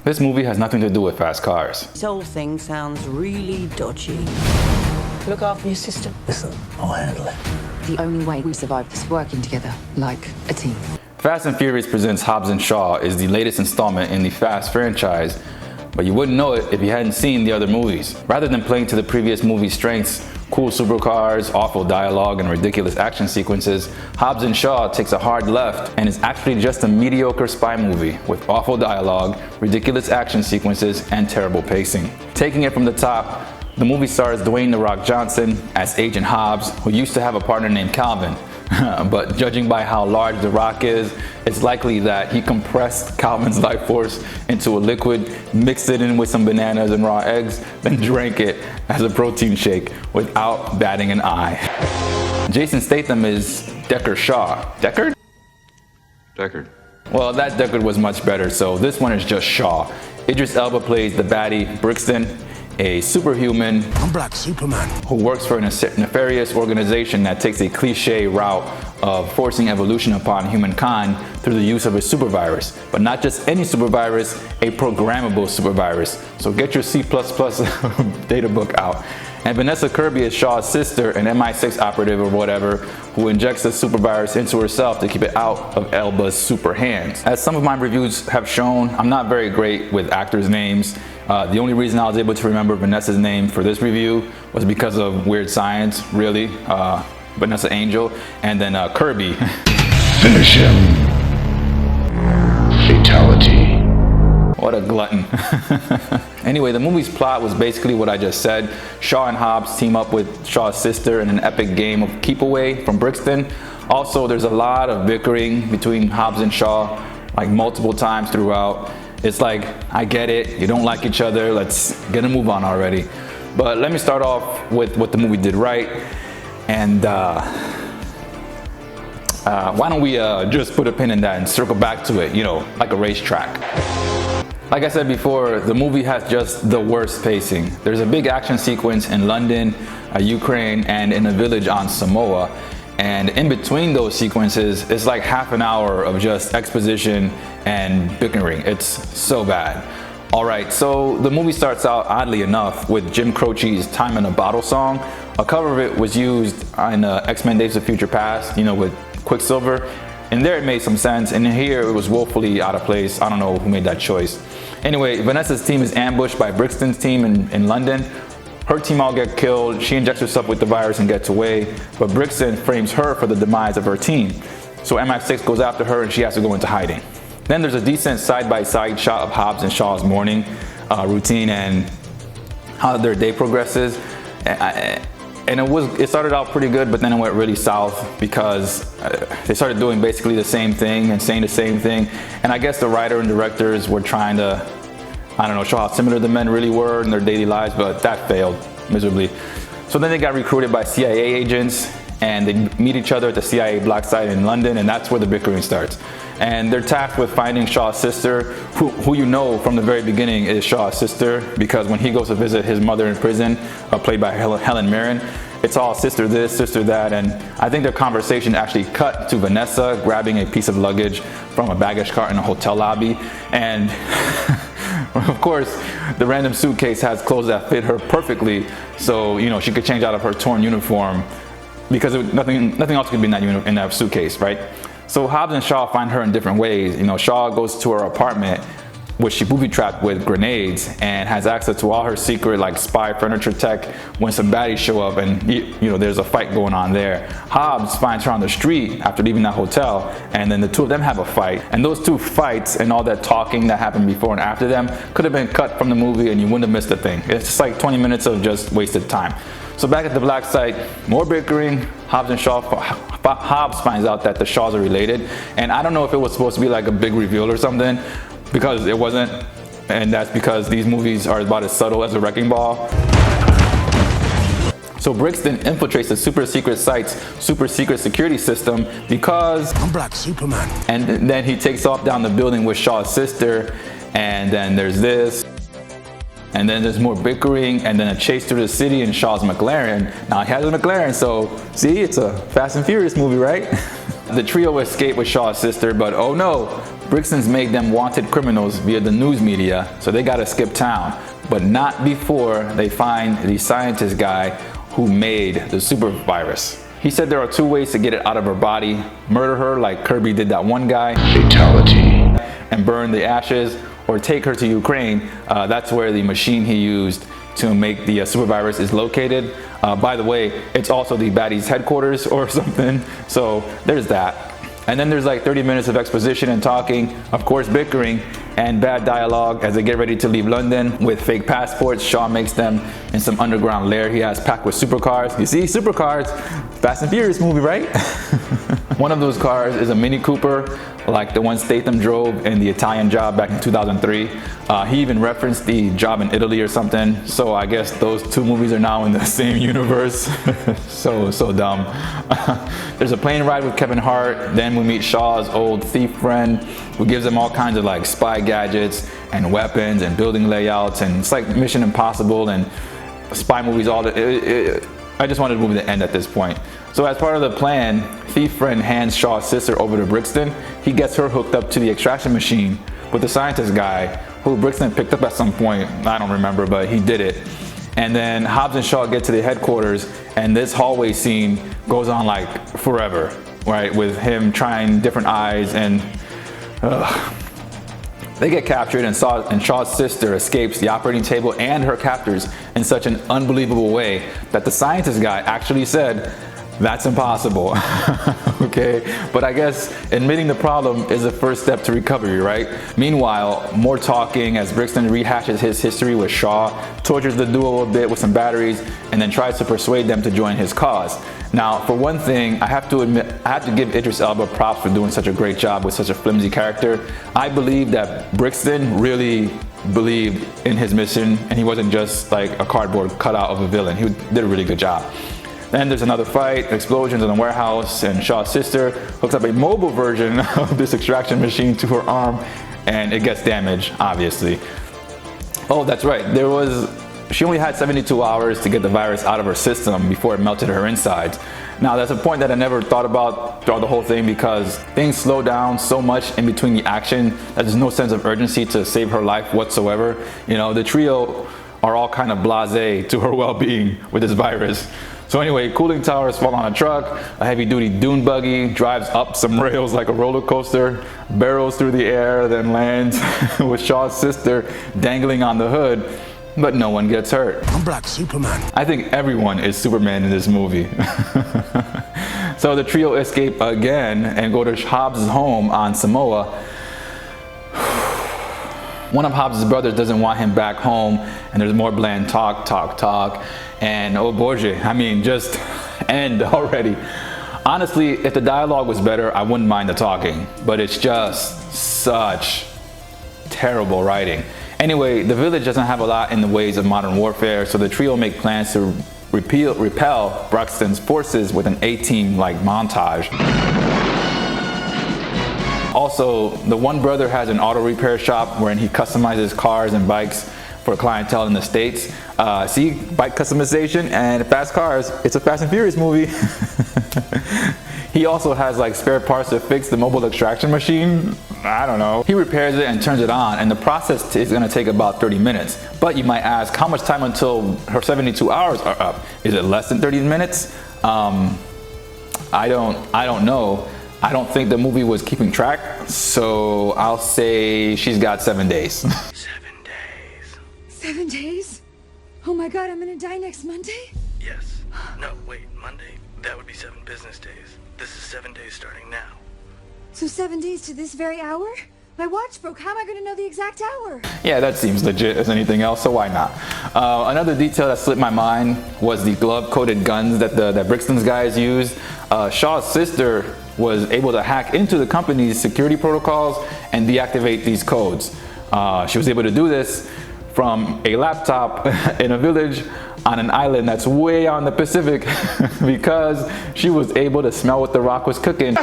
This movie has nothing to do with fast cars. This whole thing sounds really dodgy. Look after your sister. Listen, I'll handle it. The only way we survive is working together, like a team. Fast and Furious presents Hobbs&Shaw is the latest installment in the Fast franchise, but you wouldn't know it if you hadn't seen the other movies. Rather than playing to the previous movie's strengths, cool supercars, awful dialogue, and ridiculous action sequences, Hobbs&Shaw takes a hard left and is actually just a mediocre spy movie with awful dialogue, ridiculous action sequences, and terrible pacing. Taking it from the top, the movie stars Dwayne "The Rock" Johnson as Agent Hobbs, who used to have a partner named Calvin. But judging by how large The Rock is, it's likely that he compressed Calvin's life force into a liquid, mixed it in with some bananas and raw eggs, then drank it as a protein shake without batting an eye. Jason Statham is Deckard Shaw. Deckard? Deckard. Well, that Deckard was much better, so this one is just Shaw. Idris Elba plays the baddie Bickering, a superhuman I'm Black Superman. who works for a nefarious organization that takes a cliche route of forcing evolution upon humankind through the use of a supervirus. But not just any supervirus, a programmable supervirus. So get your C++ data book out. And Vanessa Kirby is Shaw's sister, an MI6 operative or whatever, who injects the supervirus into herself to keep it out of Elba's super hands. As some of my reviews have shown, I'm not very great with actors' names. The only reason I was able to remember Vanessa's name for this review was because of Weird Science, really. Vanessa Angel, and then Kirby. Finish him. Fatality. What a glutton. Anyway, the movie's plot was basically what I just said. Shaw and Hobbs team up with Shaw's sister in an epic game of keep away from Bickering. Also, there's a lot of bickering between Hobbs and Shaw, like multiple times throughout. It's like, I get it, you don't like each other, let's get a move on already. But let me start off with what the movie did right. And why don't we just put a pin in that and circle back to it, you know, like a racetrack. Like I said before, the movie has just the worst pacing. There's a big action sequence in London, Ukraine, and in a village on Samoa. And in between those sequences, it's like half an hour of just exposition and bickering. It's so bad. Alright, so the movie starts out, oddly enough, with Jim Croce's Time in a Bottle song. A cover of it was used in X-Men Days of Future Past, you know, with Quicksilver. And there it made some sense, and here it was woefully out of place. I don't know who made that choice. Anyway, Vanessa's team is ambushed by Bickering's team in London. Her team all get killed, she injects herself with the virus and gets away, but Bickering frames her for the demise of her team. So MI6 goes after her and she has to go into hiding. Then there's a decent side-by-side shot of Hobbs and Shaw's morning routine and how their day progresses. And it started out pretty good, but then it went really south because they started doing basically the same thing and saying the same thing. And I guess the writer and directors were trying to, I don't know, show how similar the men really were in their daily lives, but that failed miserably. So then they got recruited by CIA agents and they meet each other at the CIA black site in London, and that's where the bickering starts. And they're tasked with finding Shaw's sister, who you know from the very beginning is Shaw's sister, because when he goes to visit his mother in prison, played by Helen Mirren, it's all sister this, sister that, and I think their conversation actually cut to Vanessa grabbing a piece of luggage from a baggage cart in a hotel lobby, and of course, the random suitcase has clothes that fit her perfectly, so you know she could change out of her torn uniform because nothing else could be in that suitcase, right? So Hobbs and Shaw find her in different ways. You know, Shaw goes to her apartment, which she booby-trapped with grenades, and has access to all her secret like spy furniture tech when some baddies show up and you know there's a fight going on there. Hobbs finds her on the street after leaving that hotel, and then the two of them have a fight. And those two fights and all that talking that happened before and after them could have been cut from the movie and you wouldn't have missed a thing. It's just like 20 minutes of just wasted time. So back at the black site, more bickering. Hobbs finds out that the Shaws are related, and I don't know if it was supposed to be like a big reveal or something, because it wasn't, and that's because these movies are about as subtle as a wrecking ball. So Bickering infiltrates the super secret site's super secret security system because I'm Black Superman. And then he takes off down the building with Shaw's sister, and then there's this. And then there's more bickering, and then a chase through the city in Shaw's McLaren. Now he has a McLaren, so see, it's a Fast and Furious movie, right? The trio escape with Shaw's sister, but oh no, Brixton's made them wanted criminals via the news media, so they gotta skip town. But not before they find the scientist guy who made the super virus. He said there are two ways to get it out of her body: murder her like Kirby did that one guy, Fatality. and burn the ashes, or take her to Ukraine. That's where the machine he used to make the super virus is located. By the way, it's also the baddie's headquarters or something, so there's that. And then there's like 30 minutes of exposition and talking, of course bickering, and bad dialogue as they get ready to leave London with fake passports. Shaw makes them in some underground lair he has packed with supercars. You see, supercars, Fast and Furious movie, right? One of those cars is a Mini Cooper, like the one Statham drove in the Italian Job back in 2003. He even referenced the Job in Italy or something, so I guess those two movies are now in the same universe. so dumb. There's a plane ride with Kevin Hart. Then we meet Shaw's old thief friend, who gives him all kinds of like spy gadgets and weapons and building layouts, and it's like Mission Impossible and spy movies. I just wanted the movie to end at this point. So as part of the plan, thief friend hands Shaw's sister over to Brixton. He gets her hooked up to the extraction machine with the scientist guy, who Brixton picked up at some point. I don't remember, but he did it. And then Hobbs and Shaw get to the headquarters, and this hallway scene goes on like forever, right? With him trying different eyes, and they get captured, and Shaw's sister escapes the operating table and her captors in such an unbelievable way that the scientist guy actually said, "That's impossible." Okay, but I guess admitting the problem is the first step to recovery, right? Meanwhile, more talking as Brixton rehashes his history with Shaw, tortures the duo a bit with some batteries, and then tries to persuade them to join his cause. Now, for one thing, I have to admit, I have to give Idris Elba props for doing such a great job with such a flimsy character. I believe that Brixton really believed in his mission, and he wasn't just like a cardboard cutout of a villain. He did a really good job. Then there's another fight, explosions in the warehouse, and Shaw's sister hooks up a mobile version of this extraction machine to her arm, and it gets damaged, obviously. Oh, that's right, she only had 72 hours to get the virus out of her system before it melted her insides. Now, that's a point that I never thought about throughout the whole thing, because things slow down so much in between the action that there's no sense of urgency to save her life whatsoever. You know, the trio are all kind of blasé to her well-being with this virus. So anyway, cooling towers fall on a truck, a heavy-duty dune buggy drives up some rails like a roller coaster, barrels through the air, then lands with Shaw's sister dangling on the hood, but no one gets hurt. I'm Black Superman. I think everyone is Superman in this movie. So the trio escape again and go to Hobbs' home on Samoa. One of Hobbs' brothers doesn't want him back home, and there's more bland talk. And oh boy, I mean, just end already. Honestly, if the dialogue was better, I wouldn't mind the talking, but it's just such terrible writing. Anyway, the village doesn't have a lot in the ways of modern warfare, so the trio make plans to repel Brixton's forces with an A-team like montage. Also, the one brother has an auto repair shop wherein he customizes cars and bikes for clientele in the States. See, bike customization and fast cars, it's a Fast and Furious movie. He also has like spare parts to fix the mobile extraction machine. I don't know. He repairs it and turns it on, and the process is gonna take about 30 minutes. But you might ask, how much time until her 72 hours are up? Is it less than 30 minutes? I don't know. I don't think the movie was keeping track, so I'll say she's got 7 days. 7 days. 7 days? Oh my god, I'm gonna die next Monday? Yes. No, wait, Monday? That would be 7 business days. This is 7 days starting now. So 7 days to this very hour? My watch broke. How am I gonna know the exact hour? Yeah, that seems legit as anything else, so why not? Another detail that slipped my mind was the glove-coated guns that Brixton's guys used. Shaw's sister was able to hack into the company's security protocols and deactivate these codes. She was able to do this from a laptop in a village on an island that's way out in the Pacific because she was able to smell what The Rock was cooking.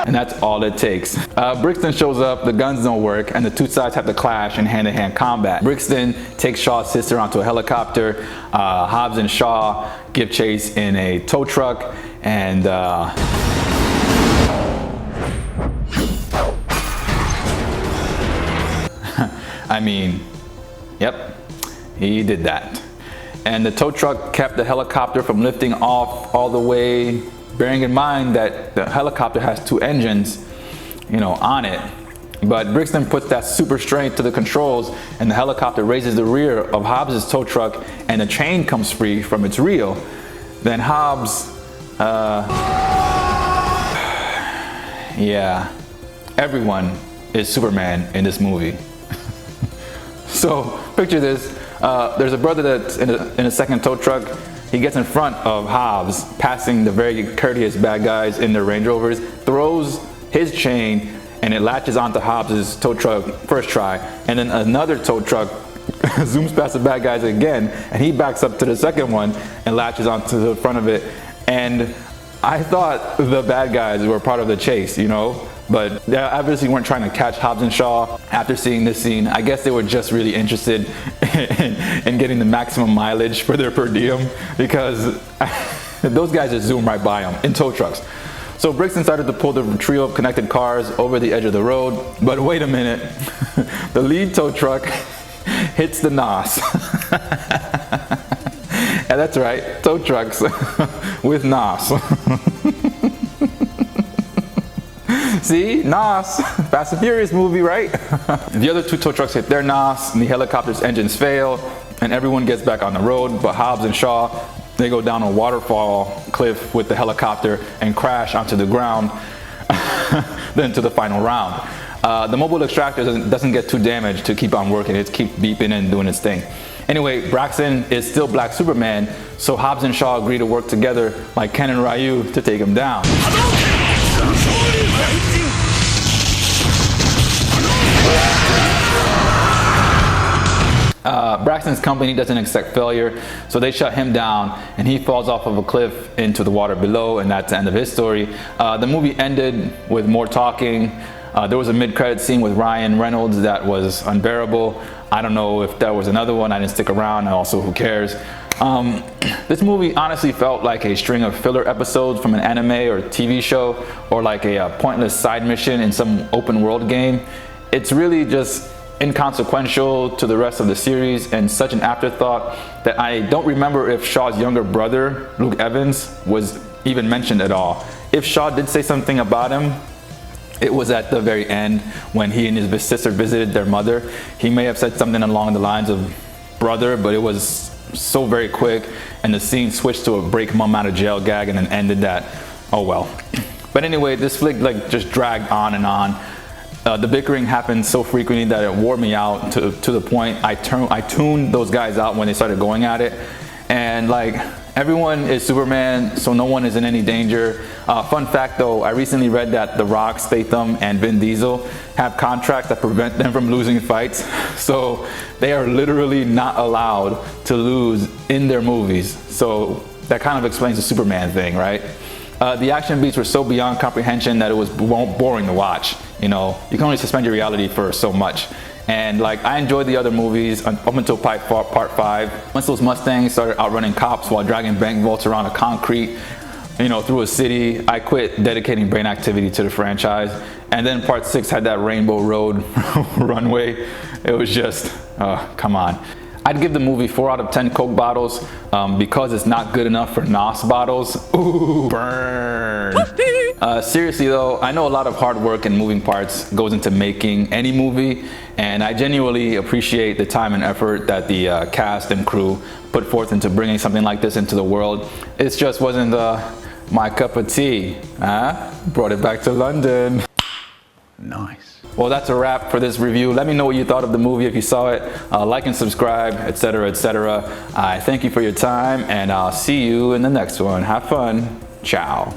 And that's all it takes. Brixton shows up, the guns don't work, and the two sides have to clash in hand-to-hand combat. Brixton takes Shaw's sister onto a helicopter. Hobbs and Shaw give chase in a tow truck, and I mean, yep, he did that. And the tow truck kept the helicopter from lifting off all the way, bearing in mind that the helicopter has 2 engines, on it. But Brixton puts that super strength to the controls, and the helicopter raises the rear of Hobbs' tow truck, and the chain comes free from its reel. Then Hobbs, yeah, everyone is Superman in this movie. So picture this, there's a brother that's in a second tow truck. He gets in front of Hobbs, passing the very courteous bad guys in their Range Rovers, throws his chain, and it latches onto Hobbs' tow truck first try, and then another tow truck zooms past the bad guys again, and he backs up to the second one and latches onto the front of it. And I thought the bad guys were part of the chase, but they obviously weren't trying to catch Hobbs&Shaw. After seeing this scene, I guess they were just really interested in getting the maximum mileage for their per diem, because those guys just zoom right by them in tow trucks. So Brixton started to pull the trio of connected cars over the edge of the road, but wait a minute, the lead tow truck hits the NOS. Yeah, that's right, tow trucks with NOS. See, NOS, Fast and Furious movie, right? The other 2 tow trucks hit their NOS, and the helicopter's engines fail, and everyone gets back on the road, but Hobbs and Shaw, they go down a waterfall cliff with the helicopter and crash onto the ground, then to the final round. The mobile extractor doesn't get too damaged to keep on working. It keeps beeping and doing its thing. Anyway, Braxton is still Black Superman, so Hobbs and Shaw agree to work together like Ken and Ryu to take him down. Braxton's company doesn't accept failure, so they shut him down, and he falls off of a cliff into the water below, and that's the end of his story. The movie ended with more talking. There was a mid-credit scene with Ryan Reynolds that was unbearable. I don't know if there was another one. I didn't stick around, and also who cares. This movie honestly felt like a string of filler episodes from an anime or TV show, or like a pointless side mission in some open world game. It's really just inconsequential to the rest of the series and such an afterthought that I don't remember if Shaw's younger brother, Luke Evans, was even mentioned at all. If Shaw did say something about him, it was at the very end when he and his sister visited their mother. He may have said something along the lines of brother, but it was so very quick, and the scene switched to a break mom out of jail gag and then ended that. Oh well. But anyway, this flick just dragged on and on. The bickering happened so frequently that it wore me out to the point I tuned those guys out when they started going at it. And everyone is Superman, so no one is in any danger. Fun fact though, I recently read that The Rock, Statham, and Vin Diesel have contracts that prevent them from losing fights. So they are literally not allowed to lose in their movies. So that kind of explains the Superman thing, right? The action beats were so beyond comprehension that it was boring to watch. You can only suspend your reality for so much. And I enjoyed the other movies up until part 5. Once those Mustangs started outrunning cops while dragging bank vaults around a concrete, through a city, I quit dedicating brain activity to the franchise. And then part 6 had that Rainbow Road runway. It was just, come on. I'd give the movie 4 out of 10 Coke bottles because it's not good enough for NOS bottles. Ooh, burn. Seriously though, I know a lot of hard work and moving parts goes into making any movie, and I genuinely appreciate the time and effort that the cast and crew put forth into bringing something like this into the world. It just wasn't my cup of tea. Brought it back to London. Nice. Well, that's a wrap for this review. Let me know what you thought of the movie if you saw it. Like and subscribe, etc., etc. I thank you for your time, and I'll see you in the next one. Have fun. Ciao.